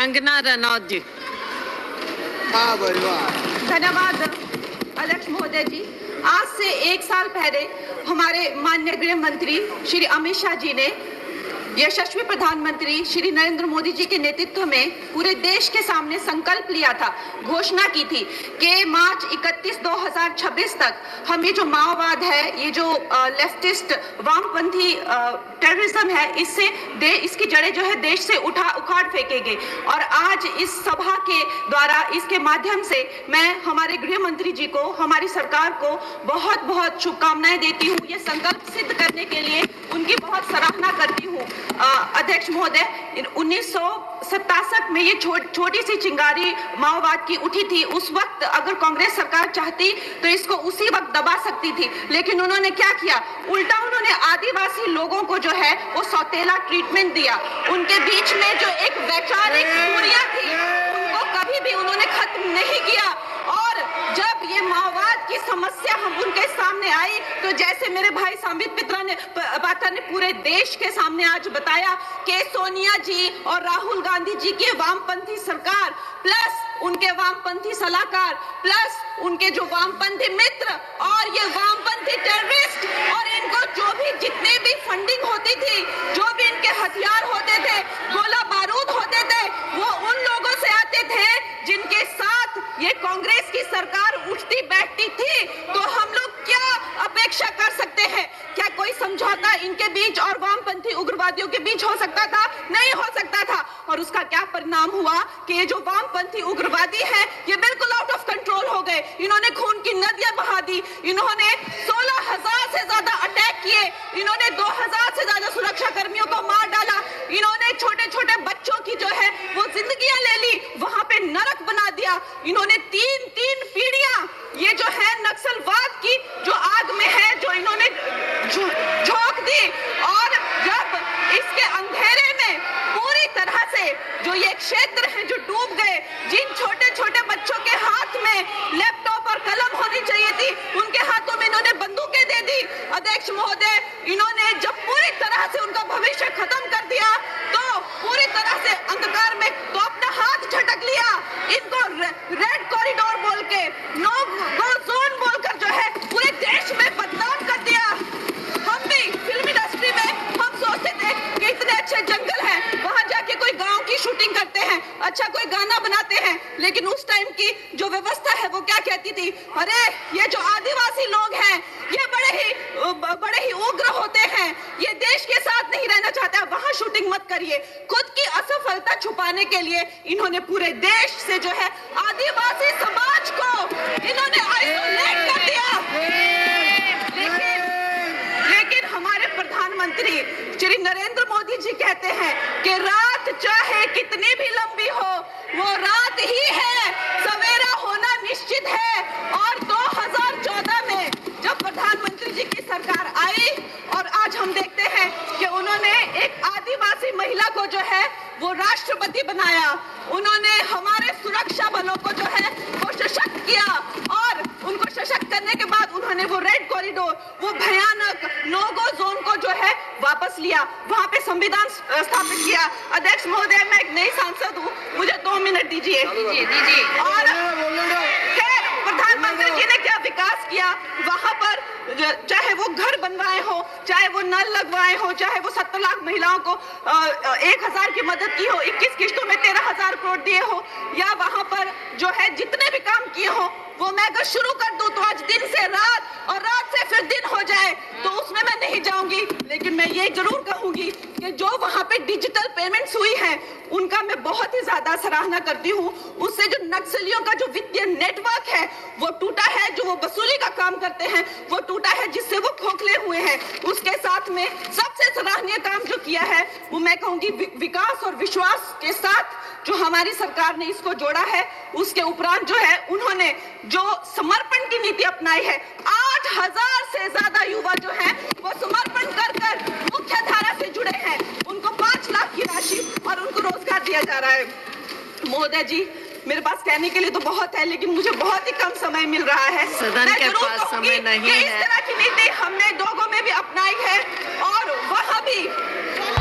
कंगना रनौत जी। धन्यवाद अध्यक्ष महोदय जी। आज से 1 साल पहले हमारे माननीय गृह मंत्री श्री अमित शाह जी ने यशस्वी प्रधानमंत्री श्री नरेंद्र मोदी जी के नेतृत्व में पूरे देश के सामने संकल्प लिया था, घोषणा की थी कि मार्च 31 2026 तक हम ये जो माओवाद है, ये जो लेफ्टिस्ट वामपंथी टेररिज्म है, इसकी जड़ें जो है देश से उखाड़ फेंकेंगे। और आज इस सभा के द्वारा, इसके माध्यम से मैं हमारे गृह मंत्री जी को, हमारी सरकार को बहुत बहुत शुभकामनाएं देती हूँ। ये संकल्प सिद्ध करने के लिए उनकी बहुत सराहना करती हूँ। अध्यक्ष महोदय, 1967 में ये छोटी सी चिंगारी माओवाद की उठी थी। उस वक्त अगर कांग्रेस सरकार चाहती तो इसको उसी वक्त दबा सकती थी, लेकिन उन्होंने क्या किया, उल्टा उन्होंने आदिवासी लोगों को जो है वो सौतेला ट्रीटमेंट दिया। उनके बीच में जो एक वैचारिक दूरियां थी उनको कभी भी उन्होंने खत्म नहीं किया। और जब ये माओवाद की समस्या हम उनके सामने आई तो जैसे मेरे भाई संबित पात्रा ने पूरे देश के सामने आज बताया कि सोनिया जी और राहुल गांधी जी की वामपंथी सरकार प्लस उनके वामपंथी सलाहकार प्लस उनके जो वामपंथी मित्र और ये वामपंथी टेररिस्ट और इनको जो भी जितने भी फंडिंग होती थी, जो भी इनके हथियार होते थे, गोला बारूद होते थे, वो उन लोगों से आते थे जिनके साथ ये कांग्रेस की सरकार उठती बैठती थी। तो हम लोग क्या अपेक्षा कर सकते हैं? क्या कोई समझौता इनके बीच और वामपंथी उग्रवादियों के बीच हो सकता था? नहीं हो सकता था। और उसका क्या परिणाम हुआ कि ये जो वामपंथी उग्रवादी हैं, ये बिल्कुल आउट ऑफ कंट्रोल हो गए। इन्होंने खून की नदियां बहा दी, इन्होंने 16,000 से ज्यादा अटैक किए, इन्होंने 2,000 से ज्यादा सुरक्षा कर्मियों को मार डाला, इन्होंने छोटे छोटे बच्चों की जो है वो जिंदगियां ले ली, वहां पे नरक बना दिया। इन्होंने तीन पीढ़ियां ये जो है नक्सलवाद की जो आग में है, जो इन्होंने झोंक दी। और जब इसके अंधेरे में पूरी तरह से जो ये क्षेत्र है जो डूब गए, जिन छोटे छोटे बच्चों के हाथ में लैपटॉप और कलम होनी चाहिए थी, उनके हाथों में इन्होंने बंदूकें दे दी। अध्यक्ष महोदय, इन्होंने जब पूरी तरह से उनका भविष्य खत्म कर दिया तो पूरी तरह से अंधकार में तो अपना हाथ झटक लिया। इनको रेड कॉरिडोर बोल के, नो गो जोन बोलकर जो है पूरे देश में बदनाम कर दिया। हम भी फिल्म इंडस्ट्री में हम सोचते थे कि इतने अच्छे जंगल हैं, वहां जाके कोई गांव की शूटिंग करते हैं, अच्छा कोई गाना बनाते हैं, लेकिन उस टाइम की जो व्यवस्था है वो क्या कहती थी, अरे ये जो आदिवासी लोग हैं ये बड़े ही उग्र होते हैं, ये देश के साथ नहीं रहना चाहते, वहां शूटिंग मत करिए। खुद की असफलता छुपाने के लिए इन्होंने पूरे देश से जो है आदिवासी समाज को इन्होंने आइसोलेट कर दिया। लेकिन हमारे प्रधानमंत्री श्री नरेंद्र मोदी जी कहते हैं कि रात चाहे कितनी भी लंबी हो, वो रात ही है, सवेरा होना निश्चित है। और 2014 में जब प्रधानमंत्री जी की सरकार आई और आज हम देखते हैं कि उन्होंने एक आदिवासी महिला को जो है वो राष्ट्रपति बनाया, उन्होंने हमारे सुरक्षा बलों को जो है वो सशक्त किया और उनको सशक्त करने के बाद उन्होंने वो रेड कॉरिडोर, वो भयानक नो गो जोन को जो है वापस लिया, वहां पे संविधान स्थापित किया। अध्यक्ष महोदय, मैं एक नई सांसद हूँ, मुझे 2 मिनट दीजिए। और प्रधानमंत्री जी ने क्या विकास किया वहां पर, चाहे वो घर बनवाए हो, चाहे वो नल लगवाए हो, चाहे वो 70 लाख महिलाओं को 1,000 की मदद की हो, 21 किस्तों में 13,000 करोड़ दिए हो, या वहां पर जो है जितने भी काम किए हो वो मैं अगर शुरू कर दूं तो आज दिन से रात और रात से फिर दिन हो जाए तो उसमें मैं नहीं जाऊंगी। लेकिन मैं ये जरूर कहूंगी कि जो वहां पे डिजिटल पेमेंट्स हुई हैं उनका मैं बहुत ही ज्यादा सराहना करती हूँ। उससे जो नक्सलियों का जो वित्तीय नेटवर्क है वो टूटा है, जो वो वसूली का काम करते हैं वो टूटा है, जिससे वो खोखले हुए हैं। उसके साथ में सबसे सराहनीय काम जो किया है वो मैं कहूंगी विकास और विश्वास के साथ जो हमारी सरकार ने इसको जोड़ा है। उसके उपरांत जो है उन्होंने जो समर्पण की नीति अपनाई है, 8,000 से ज्यादा युवा जो हैं वो समर्पण कर मुख्य धारा से जुड़े हैं, उनको 5 लाख की राशि और उनको रोजगार दिया जा रहा है। महोदय जी, मेरे पास कहने के लिए तो बहुत है, लेकिन मुझे बहुत ही कम समय मिल रहा है। सदन के पास समय नहीं है। इस तरह की नीति हमने दोगो में भी अपनाई है और वहां भी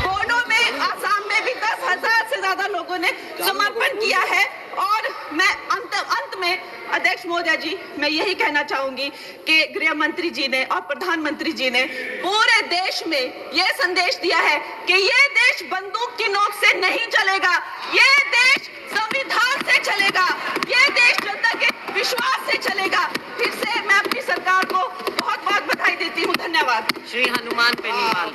बोडो में, आसाम में भी 10,000 से ज्यादा लोगों ने समर्पण किया है। और मैं अंत में अध्यक्ष महोदय जी, मैं यही कहना चाहूंगी कि गृह मंत्री जी ने और प्रधानमंत्री जी ने पूरे देश में यह संदेश दिया है कि ये देश बंदूक की नोक से नहीं चलेगा, ये देश संविधान से चलेगा, ये देश जनता के विश्वास से चलेगा। फिर से मैं अपनी सरकार को बहुत बहुत बधाई देती हूँ। धन्यवाद। श्री हनुमान बेनीवाल।